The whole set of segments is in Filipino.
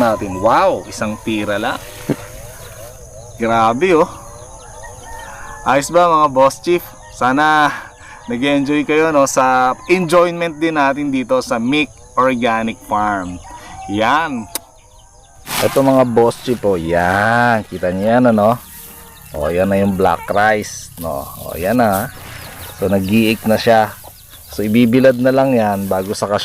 natin. Wow, isang tira lang. Grabe oh. Ayos ba mga boss chief? Sana nag-enjoy kayo no, sa enjoyment din natin dito sa Mick Organic Farm. Yan. Ito mga boss chief oh, yan. Kita niyo yan ano? Oh, yan na yung black rice no. Oh, yan na. So nag-iik na siya. So ibibilad na lang yan bago saka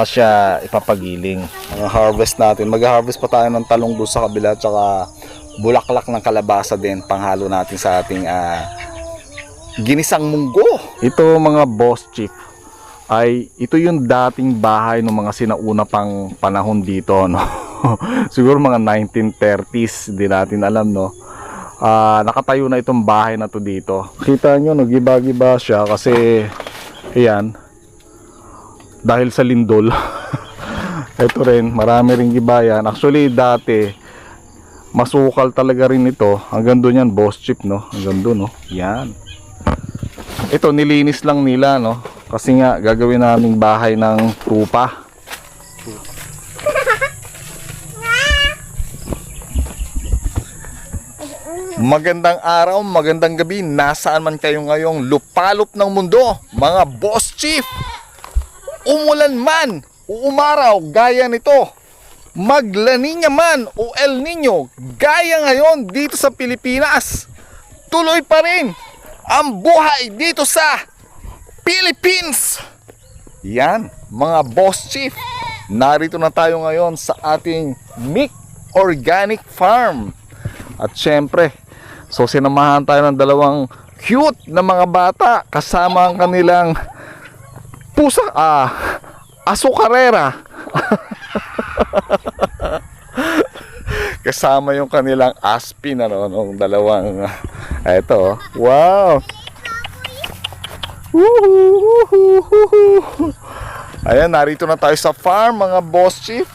siya ipapagiling. Ang harvest natin, mag-harvest pa tayo ng talong doon sa kabila, tsaka bulaklak ng kalabasa din, panghalo natin sa ating ginisang munggo. Ito mga boss chief, ay ito yung dating bahay ng mga sinauna pang panahon dito no. Siguro mga 1930s, hindi natin alam no. Nakatayo na itong bahay na to dito. Kita nyo, nagiba-giba siya kasi ayan, dahil sa lindol. Ito rin, marami ring iba yan. Actually dati masukal talaga rin ito. Hanggang doon yan boss chip no. Hanggang doon no. Yan. Ito nilinis lang nila no. Kasi nga gagawin naming bahay ng tupa. Magandang araw, magandang gabi. Nasaan man kayo ngayong lupalop ng mundo, mga boss chief. Umulan man o umaraw gaya nito, maglaninya man o El Nino gaya ngayon dito sa Pilipinas, tuloy pa rin ang buhay dito sa Philippines. Yan mga boss chief, narito na tayo ngayon sa ating Mick Organic Farm. At syempre, so sinamahan tayo ng dalawang cute na mga bata kasama ang kanilang pusa, asukarera. Kasama yung kanilang aspin ano, nung dalawang eto, wow. Ayan, narito na tayo sa farm mga boss chief.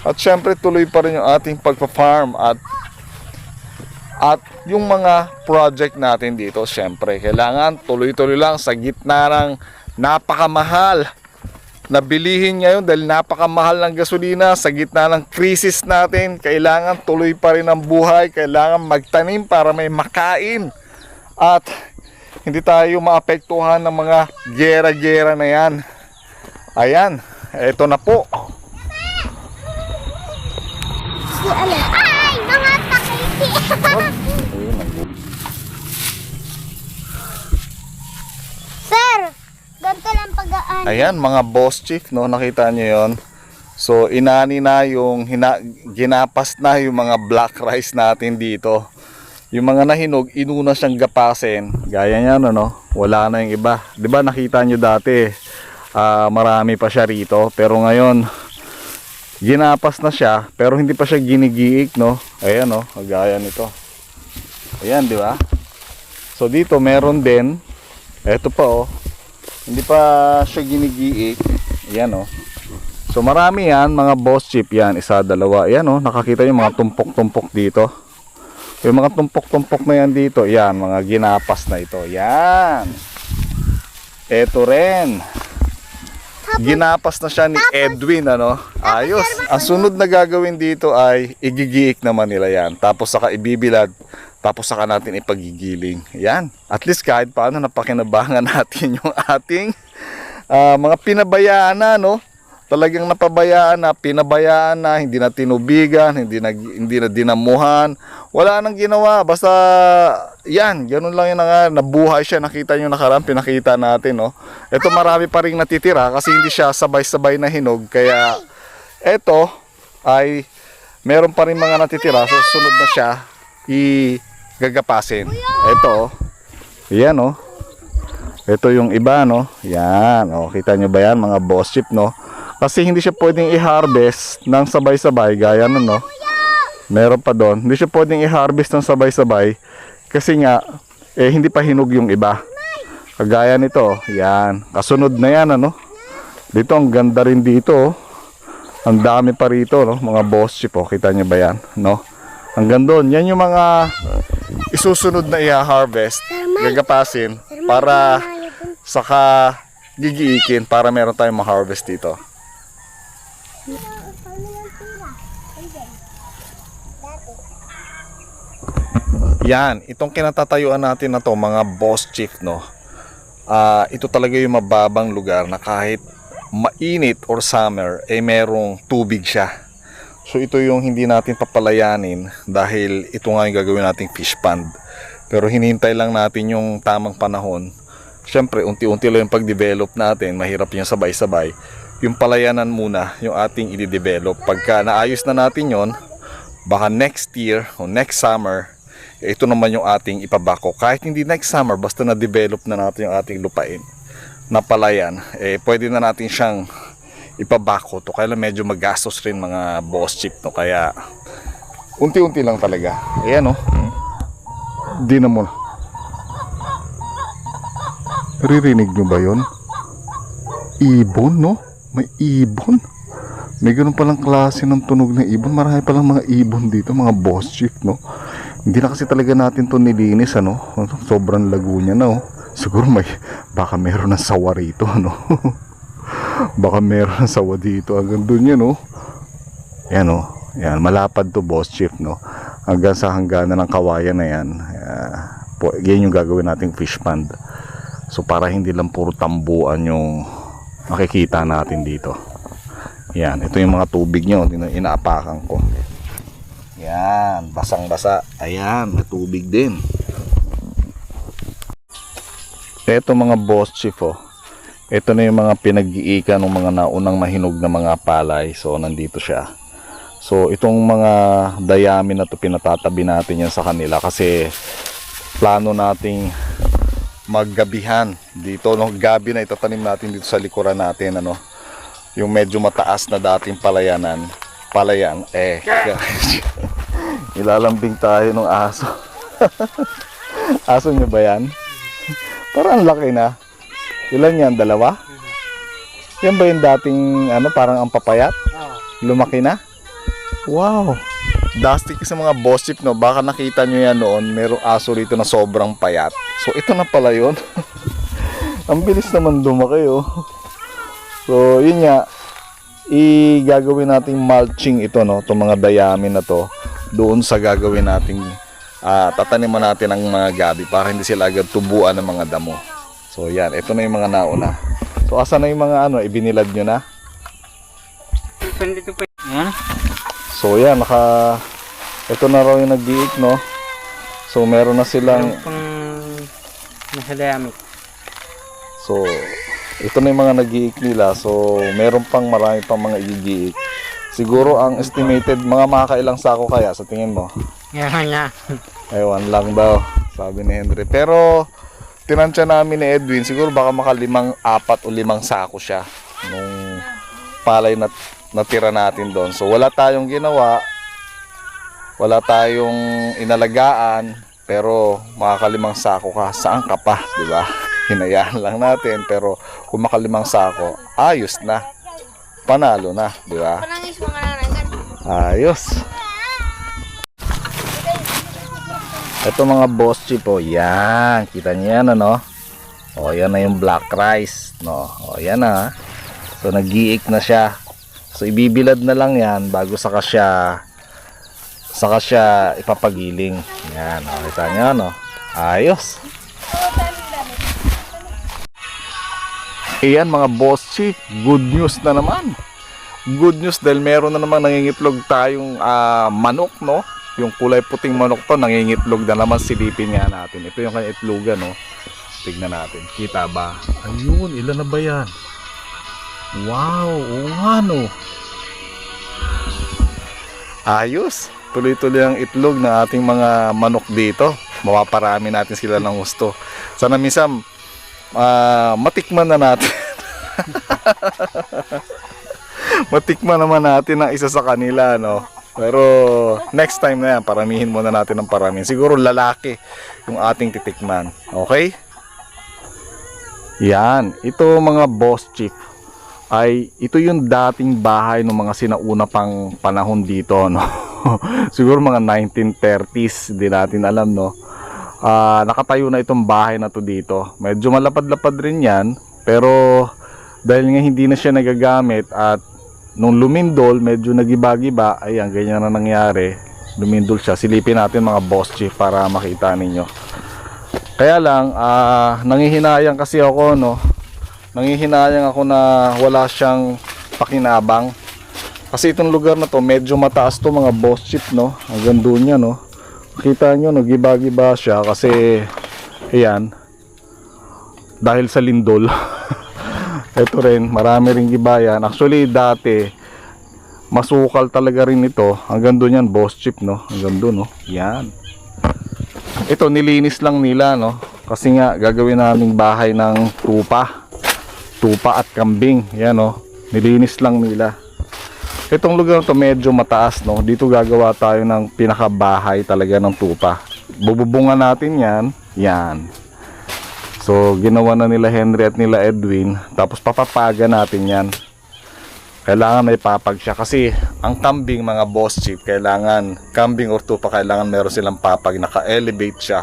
At syempre tuloy pa rin yung ating pagpa-farm at yung mga project natin dito. Syempre kailangan tuloy-tuloy lang sa gitna ng napakamahal na bilihin ngayon dahil napakamahal ng gasolina, sa gitna ng krisis natin. Kailangan tuloy pa rin ang buhay, kailangan magtanim para may makain at hindi tayo maapektuhan ng mga gera-gera na yan. Ayan, eto na po. Ay, mga takiti. Sir, ganito lang pag-aan. Ayan mga boss chief no, nakita nyo yon. So inani na yung ginapas na yung mga black rice natin dito. Yung mga nahinog, inuna siyang gapasin. Gaya niya no, wala na yung iba. 'Di ba nakita nyo dati, marami pa siya rito, pero ngayon ginapas na siya, pero hindi pa siya ginigiik no. Ayan no, gaya nito. Ayan, 'di ba? So dito meron din. Ito pa oh. Hindi pa siya ginigiik. Ayan oh. So marami yan mga boss chip yan. Isa, dalawa. Ayan oh. Nakakita yung mga tumpok-tumpok dito. Yung mga tumpok-tumpok na yan dito. Yan. Mga ginapas na ito. Yan. Ito rin. Ginapas na siya ni Edwin ano. Ayos. Ang sunod na gagawin dito ay igigiik naman nila yan. Tapos saka ibibilad. Tapos saka natin ipagigiling. Yan. At least kahit paano napakinabangan natin yung ating mga pinabayaan na no. Talagang napabayaan na, pinabayaan na, hindi na tinubigan, hindi na dinamuhan. Wala nang ginawa. Basta yan, ganun lang yung nabuhay siya. Nakita nyo nakaraan, pinakita natin no. Ito marami pa rin natitira kasi hindi siya sabay-sabay na hinog. Kaya ito ay meron pa rin mga natitira. So sunod na siya gagapasin. Ito, yan oh. Ito yung iba no. Yan, oh, kita nyo ba yan mga boss chip no? Kasi hindi siya pwedeng i-harvest ng sabay-sabay gaya nun no. Meron pa doon. Hindi siya pwedeng i-harvest ng sabay-sabay kasi nga hindi pa hinog yung iba. Kagaya nito, yan. Kasunod na yan ano. Dito ang ganda rin dito oh. Ang dami pa rito no, mga boss chip oh. Kita nyo ba yan no? Hanggang doon, yan yung mga isusunod na i-harvest, gagapasin para saka gigiikin para meron tayong ma-harvest dito. Ano yung tira? Ayan. Dati. Yan, itong kinatatayuan natin na to, mga boss chief, no. Ito talaga yung mababang lugar na kahit mainit or summer, merong tubig siya. So ito yung hindi natin papalayanin dahil ito nga yung gagawin nating fish pond. Pero hinihintay lang natin yung tamang panahon. Siyempre, unti-unti lang yung pag-develop natin, mahirap yung sabay-sabay. Yung palayanan muna yung ating i-develop. Pagka naayos na natin yon, baka next year o next summer, ito naman yung ating ipabako. Kahit hindi next summer, basta na-develop na natin yung ating lupain na palayan, pwede na natin siyang ipabako to. Kaya medyo magastos rin mga boss chip, no? Kaya unti-unti lang talaga. Ayan, no? Di na mo. Naririnig nyo ba yun? Ibon, no? May ibon. May ganun palang klase ng tunog ng ibon. Marami palang mga ibon dito, mga boss chip, no? Hindi na kasi talaga natin to nilinis, ano? Sobrang lago niya na, oh. Siguro baka meron ng sawa rito, ano? Baka meron ng sawa dito. Hanggang dun yan, oh. Yan, oh. Yan, malapad to, boss chief, no? Hanggang sa hangganan ng kawayan na yan. Yan yung gagawin nating fish pond. So, para hindi lang puro tambuan yung makikita natin dito. Yan, ito yung mga tubig nyo. Inaapakan ko. Yan, basang-basa. Ayan, may tubig din. Ito mga boss chief, oh. Ito na yung mga pinag-iikan ng mga naunang mahinog na mga palay. So, nandito siya. So, itong mga dayami na to, pinatatabi natin yan sa kanila kasi plano nating maggabihan dito, no? Gabi na itatanim natin dito sa likuran natin, ano? Yung medyo mataas na dating palayan. Ilalambing tayo ng aso. Aso nyo ba yan? Parang laki na. Ilan yan? Dalawa? Yan ba yung dating parang ang papayat? Lumaki na? Wow! Dusty kasi mga boss chip, no? Baka nakita nyo yan noon. Merong aso rito na sobrang payat. So ito na pala yun. Ang bilis naman lumaki, oh. So yun nga, gagawin nating mulching ito, no? Itong mga dayami na to doon sa gagawin nating tataniman natin ng mga gabi para hindi sila agad tubuan ng mga damo. So yan, ito na yung mga nauna. So asa na yung mga ibinilad nyo na? So yan, ito na raw yung nag-iik, no? So meron na silang so ito na yung mga nag-iik nila. So meron pang marami pang mga igigiik. Siguro ang estimated mga makakailang sako kaya sa tingin mo? Ewan lang daw, sabi ni Henry. Pero tinansya namin ni Edwin, siguro baka maka 4 o 5 sako siya nung palay na natira natin doon. So wala tayong ginawa, wala tayong inalagaan, pero makaka 5 sako ka, saan ka pa, di ba? Hinayaan lang natin, pero kung maka 5 sako, ayos na. Panalo na, di ba? Ayos. Ito mga boss chip, oh, yan. Kita niyo yan, ano? O, yan na yung black rice, no? O, yan na. So, nag-iik na siya. So, ibibilad na lang yan bago saka siya ipapagiling. Yan, o, kita niyo, no? Ayos. Ayan mga boss chief, good news na naman. Good news dahil meron na naman nangingitlog tayong manok, no? Yung kulay puting manok to, nangingitlog na naman, silipin nga natin. Ito yung kanyang itlogan, no? Tignan natin, kita ba? Ayun, ilan na ba yan? Wow, no? Ayos, tuloy-tuloy ang itlog ng ating mga manok dito. Mapaparami natin sila ng gusto. Sana minsan matikman na natin. Matikman naman natin ang isa sa kanila, no? Pero next time na yan, paramihin muna natin ng paramihin. Siguro lalaki yung ating titikman. Okay? Yan, ito mga boss chief ay ito yung dating bahay ng mga sinauna pang panahon dito, no? Siguro mga 1930s, hindi natin alam, no? Nakatayo na itong bahay na to dito. Medyo malapad-lapad rin yan, pero dahil nga hindi na siya nagagamit at nung lumindol, medyo nagiba-giba, ayan, ganyan na nangyari. Lumindol siya. Silipin natin mga boss chief para makita ninyo. Kaya lang, nangihinayang kasi ako, no. Nangihinayang ako na wala siyang pakinabang. Kasi itong lugar na to, medyo mataas to mga boss chief, no. Hanggang doon niya, no. Kita nyo, nagiba-giba siya kasi, ayan, dahil sa lindol. Ito rin, marami ring giba yan. Actually, dati, masukal talaga rin ito. Hanggang doon yan, boss chief, no. Hanggang doon, no. Yan. Ito, nilinis lang nila, no. Kasi nga, gagawin naming bahay ng tupa. Tupa at kambing. Yan, no. Nilinis lang nila. Itong lugar to medyo mataas, no. Dito gagawa tayo ng pinakabahay talaga ng tupa. Bububungan natin yan. Yan. So, ginawa na nila Henry at nila Edwin. Tapos papapaga natin yan. Kailangan may papag siya kasi ang kambing mga boss chief, kailangan kambing or tupa, kailangan meron silang papag, naka-elevate siya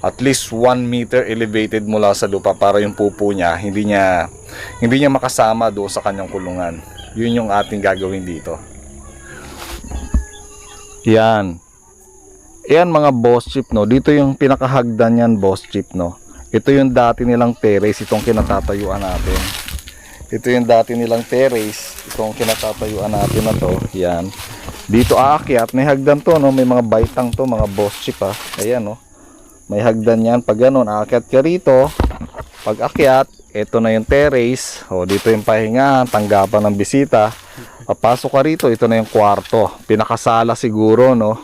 at least 1 meter elevated mula sa lupa para yung pupo niya hindi niya makasama doon sa kanyang kulungan. Yun yung ating gagawin dito. Yan mga boss chief, no. Dito yung pinakahagdan yan, boss chief, no. Ito yung dati nilang terrace, itong kinatatayuan natin. Ito yung dati nilang terrace, itong kinatatayuan natin na to. Yan. Dito aakyat, may hagdan to, no. May mga baitang to, mga boss chief, ha. Ayan, no. May hagdan yan. Pag ganun, aakyat ka rito. Pag akyat, ito na yung terrace. O, dito yung pahingahan, tanggapan ng bisita. Papasok ka rito, ito na yung kwarto. Pinakasala siguro, no.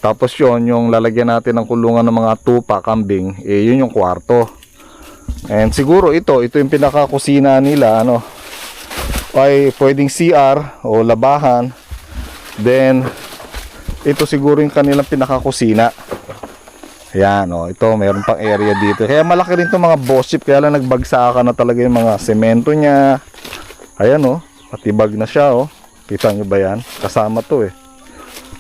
Tapos yun, yung lalagyan natin ng kulungan ng mga tupa, kambing, yun yung kwarto. And siguro ito yung pinakakusina nila, ano. Ay pwedeng CR o labahan. Then ito siguro yung kanilang pinakakusina. Ayan, oh, ito meron pang area dito. Kaya malaki rin 'tong mga boss chief, kaya lang nagbagsakan na talaga yung mga semento niya. Ayan, oh, patibag na siya, oh. Kita nyo ba yan? Kasama to, eh.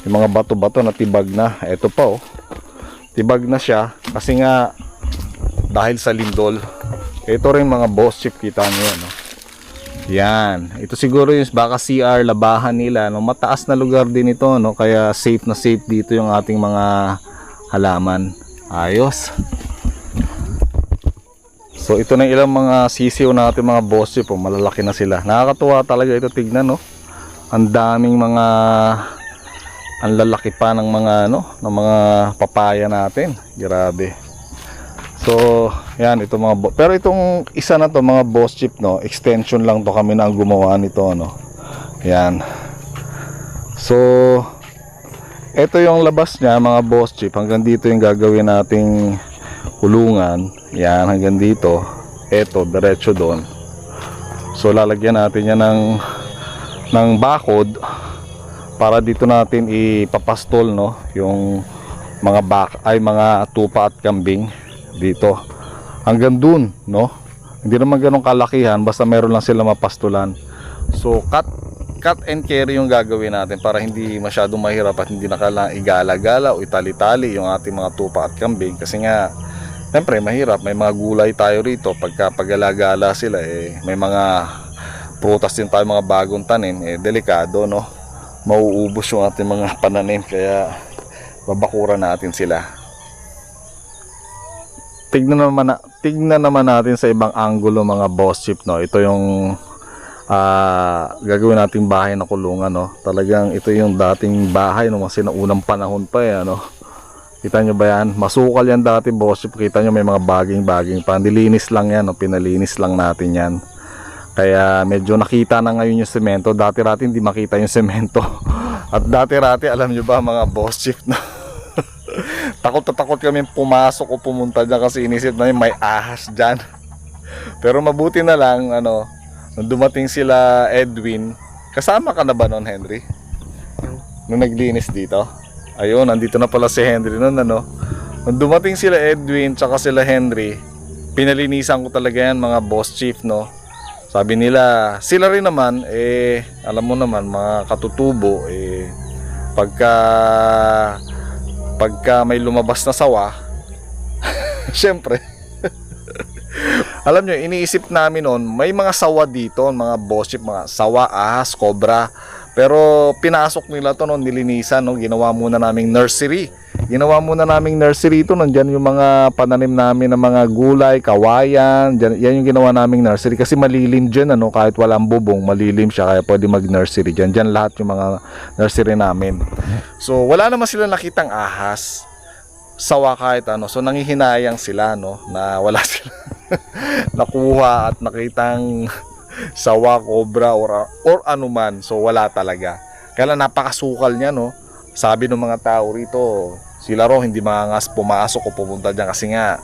Yung mga bato-bato na tibag na. Ito pa, oh. Tibag na siya kasi nga dahil sa lindol. Ito rin mga boss chief, kita nyo, no? Yan. Ito siguro yung baka CR, labahan nila, no? Mataas na lugar din ito, no? Kaya safe na safe dito yung ating mga halaman. Ayos. So ito na ilang mga sisiw natin mga boss chief, oh. Malalaki na sila. Nakakatuwa talaga ito tignan, no? Ang daming mga, ang lalaki pa ng mga, no? Ng mga papaya natin. Grabe. So, yan, ito mga pero itong isa na to mga boss chief, no, extension lang to, kami na ang gumawa nito, no. Yan. So, ito yung labas niya mga boss chief, hanggang dito yung gagawin nating kulungan. Yan, hanggang dito. Ito, diretso doon. So, lalagyan natin yan ng bakod para dito natin ipapastol, no, yung mga mga tupa at kambing dito hanggang dun, no. Hindi naman ganun kalakihan, basta meron lang sila mapastulan. So cut and carry yung gagawin natin para hindi masyadong mahirap at hindi na kailangan igala-gala o itali-tali yung ating mga tupa at kambing, kasi nga siyempre mahirap, may mga gulay tayo rito, pagka pagala-gala sila, may mga prutas din tayo, mga bagong tanim, delikado, no, mauubos yung ating mga pananim, kaya babakuran natin sila. Tignan naman natin sa ibang anggulo mga boss chief, no. Ito yung gagawin nating bahay na kulungan, no. Talagang ito yung dating bahay no, kasi unang panahon pa, ano. Kita nyo ba yan? Masukal yan dati, boss chief. Kita nyo may mga baging pa. Nilinis lang yan, no. Pinalinis lang natin yan. Kaya medyo nakita na ngayon yung semento. Dati-rati hindi makita yung semento. At dati-rati, alam nyo ba mga boss chief, no? Takot na takot kami pumasok o pumunta dyan kasi inisip namin may ahas dyan. Pero mabuti na lang, ano, nung dumating sila Edwin. Kasama ka na ba noon, Henry? Nung naglinis dito? Ayun, nandito na pala si Henry noon, ano. Nung dumating sila Edwin tsaka sila Henry, pinalinisan ko talaga yan mga boss chief, no. Sabi nila, sila rin naman, alam mo naman, mga katutubo, pagka may lumabas na sawa, syempre Alam nyo, iniisip namin noon, may mga sawa dito, mga boss chief, mga sawa, ahas, cobra. Pero pinasok nila to noon, nilinisan, no? Ginawa muna naming nursery. Ginawa muna naming nursery ito, nandyan yung mga pananim namin ng mga gulay, kawayan, dyan, yan yung ginawa naming nursery. Kasi malilim dyan, ano? Kahit walang bubong, malilim siya, kaya pwede mag-nursery dyan. Dyan lahat yung mga nursery namin. So, wala naman sila nakitang ahas, sawa kahit ano. So, nangihinayang sila, no? Na wala sila nakuha at nakitang sawa, cobra or anuman. So wala talaga. Kaya lang napakasukal niya, no. Sabi ng mga tao rito, sila raw hindi maangas pumasok o pumunta diyan kasi nga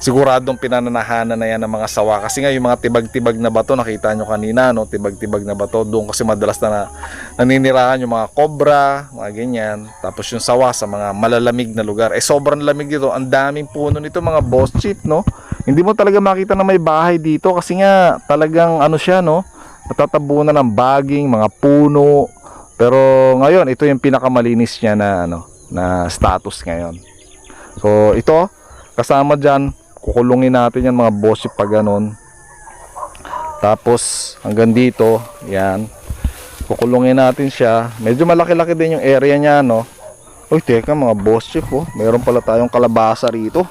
siguradong pinananahanan na yan ng mga sawa. Kasi nga yung mga tibag-tibag na bato, nakita nyo kanina, no, tibag-tibag na bato, doon kasi madalas na naninirahan yung mga cobra, mga ganyan. Tapos yung sawa sa mga malalamig na lugar. Eh sobrang lamig dito, ang daming puno nito mga boss chief, no. Hindi mo talaga makita na may bahay dito kasi nga talagang ano siya, no, natatabunan ng baging, mga puno. Pero ngayon, ito yung pinakamalinis niya na ano, na status ngayon. So ito, kasama dyan, kukulungin natin yan mga boss pag ganun. Tapos hanggang dito, yan, kukulungin natin siya. Medyo malaki-laki din yung area niya, no. Uy, teka mga boss chief, oh, meron pala tayong kalabasa rito.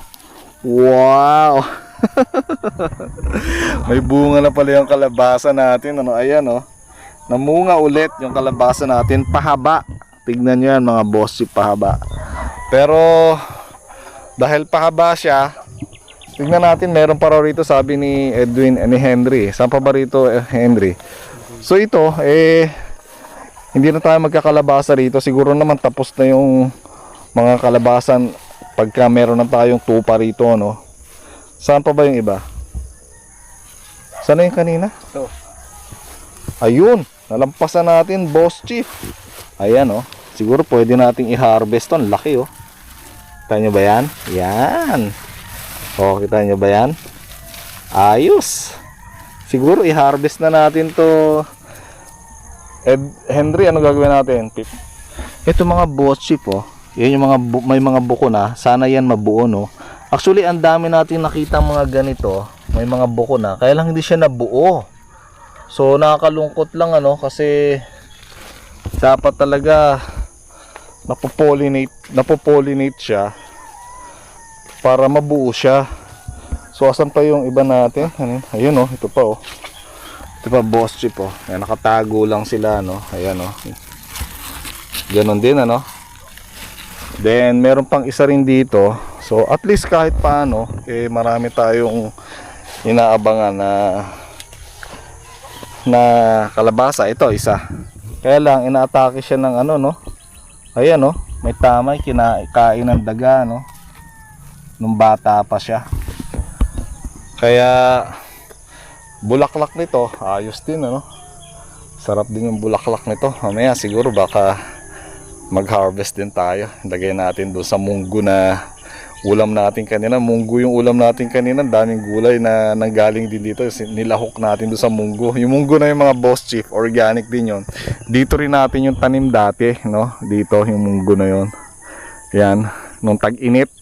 Wow. May bunga na pala yung kalabasa natin, ano. Ayan, oh, namunga ulit yung kalabasa natin, pahaba. Tignan nyo yan mga boss chief, pahaba. Pero dahil pahaba siya, tignan natin, meron pa raw rito, sabi ni Edwin, ni Henry. Saan pa ba rito, Henry? So ito, hindi na tayo magkakalabasa rito. Siguro naman tapos na yung mga kalabasan pagka meron na tayong tupa rito, no? Saan pa ba yung iba? Saan na yung kanina? Ito. Ayun, nalampasan natin, boss chief. Ayan, oh. Siguro pwede nating i-harvest 'to. Laki, oh. Kita nyo ba yan? Yan. O, kita nyo ba yan? Ayos. Siguro i-harvest na natin to. Henry, ano gagawin natin? Ito mga boss chief, oh. Yan yung mga may mga buko na. Sana yan mabuo, no. Actually, ang dami natin nakita mga ganito. May mga buko na. Kaya lang hindi siya nabuo. So, nakakalungkot lang, ano, kasi dapat talaga napopollinate siya para mabuo siya. So asan pa yung iba natin? Ayun, oh, ito pa, oh. Ito pa boss chief, oh. Ayan, nakatago lang sila, no. Ayan, oh. Ganon din, ano. Then meron pang isa rin dito. So at least kahit paano, marami tayong inaabangan na kalabasa. Ito isa. Kaya lang inaatake siya ng ano, no. Ayan, oh, may tamay, kinakain ng daga, no, nung bata pa siya. Kaya bulaklak nito, ayos din, ano. Sarap din yung bulaklak nito. Mamaya siguro baka mag-harvest din tayo. Lagay natin doon sa munggo na ulam natin kanina. Munggo yung ulam natin kanina, daming gulay na nanggaling din dito. Nilahok natin doon sa munggo. Yung munggo na yung mga boss chief, organic din yon. Dito rin natin yung tanim dati, no? Dito yung munggo na yon. Yan, nung tag-init.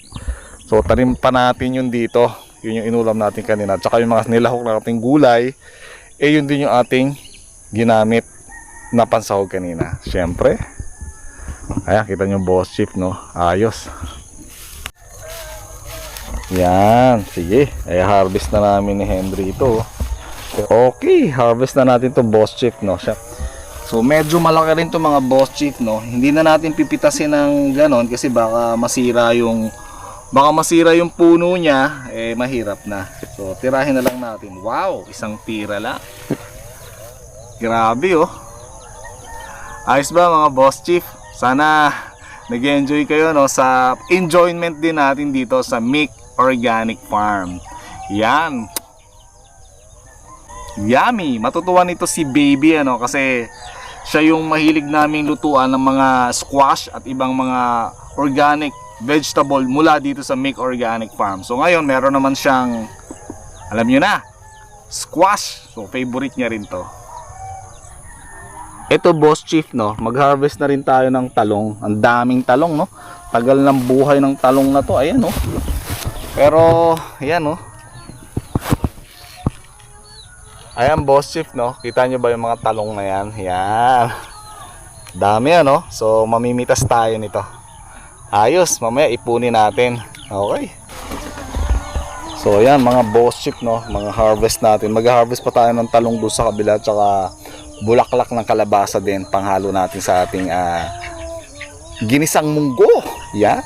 So tanim pa natin yun dito. Yun yung inulam natin kanina. Tsaka yung mga nilahok nating gulay, yun din yung ating ginamit na pansahog kanina. Syempre. Ayan, kita nyo boss chief, no? Ayos. Yan, sige. Ay harvest na namin ni Henry ito. Okay, harvest na natin to boss chief, no. So medyo malaki rin to mga boss chief, no. Hindi na natin pipitasin ng ganon kasi baka masira yung puno niya, mahirap na. So tirahin na lang natin. Wow, isang tira lang. Grabe, oh. Ayos ba mga boss chief? Sana nag-enjoy kayo, no, sa enjoyment din natin dito sa Mick Organic Farm. Yan. Yummy. Matutuwa nito si baby, ano, kasi siya yung mahilig naming lutuan ng mga squash at ibang mga organic vegetable mula dito sa Mick Organic Farm. So ngayon meron naman siyang, alam nyo na, squash. So favorite niya rin to. Ito boss chief, no, mag-harvest na rin tayo ng talong. Ang daming talong, no. Tagal ng buhay ng talong na to. Ayan, no. Pero, ayan, oh. Ayan, Boss Chief, no? Kita nyo ba yung mga talong na yan? Yan. Dami, ano? So, mamimitas tayo nito. Ayos, mamaya ipunin natin. Okay. So, ayan, mga Boss Chief, no? Mga harvest natin. Mag-harvest pa tayo ng talong doon sa kabila, tsaka bulaklak ng kalabasa din. Panghalo natin sa ating ginisang munggo. Yan.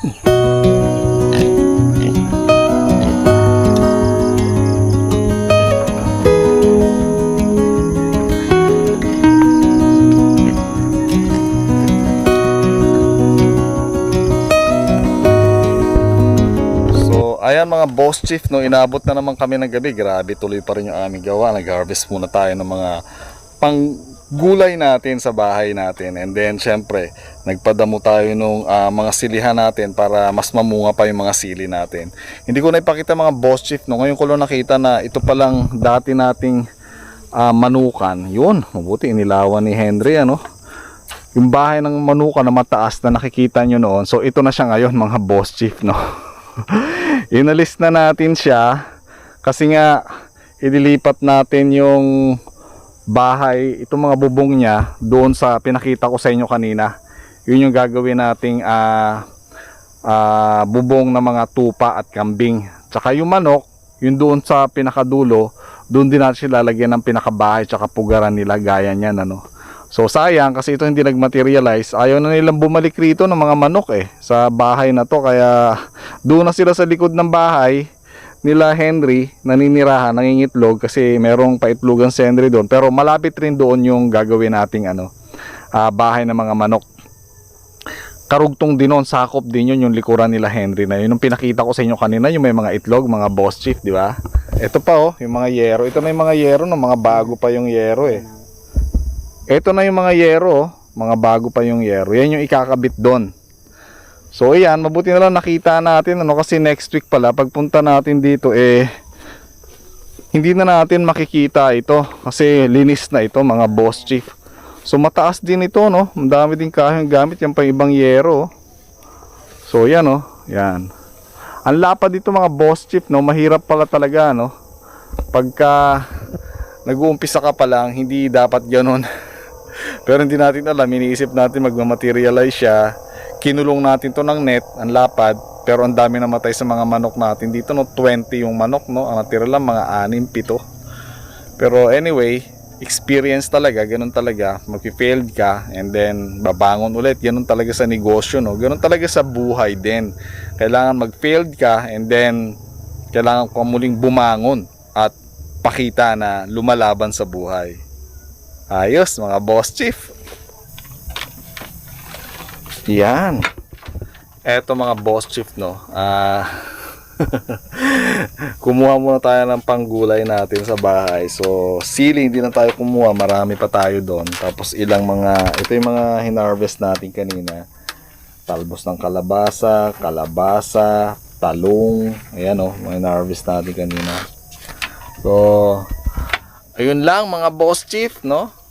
Ayan mga Boss Chief, no, inabot na naman kami ng gabi. Grabe, tuloy pa rin yung aming gawa. Nag-harvest muna tayo ng mga panggulay natin sa bahay natin. And then syempre, nagpadamo tayo nung mga silihan natin para mas mamunga pa yung mga sili natin. Hindi ko na ipakita mga Boss Chief, no. Ngayon ko lang nakita na ito palang dati nating manukan. Yun, mabuti inilawan ni Henry, ano. Yung bahay ng manukan na mataas na nakikita nyo noon. So ito na siya ngayon mga Boss Chief, no. Inalis na natin siya kasi nga idilipat natin yung bahay, itong mga bubong niya doon sa pinakita ko sa inyo kanina. Yun yung gagawin nating bubong ng mga tupa at kambing. Tsaka yung manok, yun doon sa pinakadulo, doon din natin lalagyan ng pinakabahay tsaka pugaran nila gaya niyan, ano. So sayang kasi ito hindi nagmaterialize. Ayaw na nilang bumalik rito ng mga manok sa bahay na to. Kaya doon na sila sa likod ng bahay nila Henry naninirahan, nangingitlog kasi merong paitlogan si Henry doon. Pero malapit rin doon yung gagawin nating bahay ng mga manok. Karugtong din noon, sakop din yun yung likuran nila Henry na yun. Yung pinakita ko sa inyo kanina, yung may mga itlog, mga Boss Chief, di ba? Ito pa yung mga yero. Ito na yung mga yero, no, mga bago pa yung yero Ito na yung mga yero, mga bago pa yung yero. Yan yung ikakabit doon. So ayan, mabuti na lang nakita natin, ano, kasi next week pala pagpunta natin dito hindi na natin makikita ito kasi linis na ito mga Boss Chief. So mataas din ito, no. Ang dami din kahong gamit, yan pa ibang yero. So yan, no. Yan. Ang lapad dito mga Boss Chief, no. Mahirap pala talaga, no. Pagka nag-uumpisa ka pa lang, hindi dapat ganoon. Pero hindi natin alam, iniisip natin magmamaterialize siya. Kinulong natin to ng net, ang lapad, pero ang dami namatay sa mga manok natin. Dito, no, 20 yung manok, no. Ang natira lang mga 6, 7. Pero anyway, experience talaga, ganun talaga. Mag-failed ka and then babangon ulit. Ganun talaga sa negosyo, no. Ganun talaga sa buhay din. Kailangan mag-failed ka and then kailangan ka muling bumangon at pakita na lumalaban sa buhay. Ayos mga Boss Chief. Yan. Eto mga Boss Chief, no. Kumuha muna tayo ng panggulay natin sa bahay. So sili hindi na tayo kumuha, marami pa tayo doon. Tapos ilang ito yung mga hinarvest natin kanina. Talbos ng kalabasa, talong. Ayan, oh, mga hinarvest natin kanina. So ayun lang mga Boss Chief, no.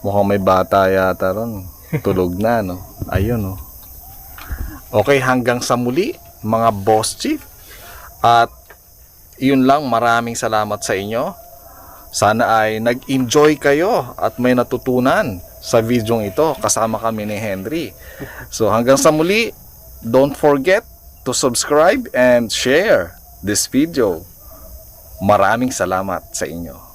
Mukhang may bata yata ron. Tulog na, no. Ayun, no. Okay, hanggang sa muli mga Boss Chief. At yun lang, maraming salamat sa inyo. Sana ay nag-enjoy kayo at may natutunan sa video ito kasama kami ni Henry. So hanggang sa muli, don't forget to subscribe and share this video. Maraming salamat sa inyo.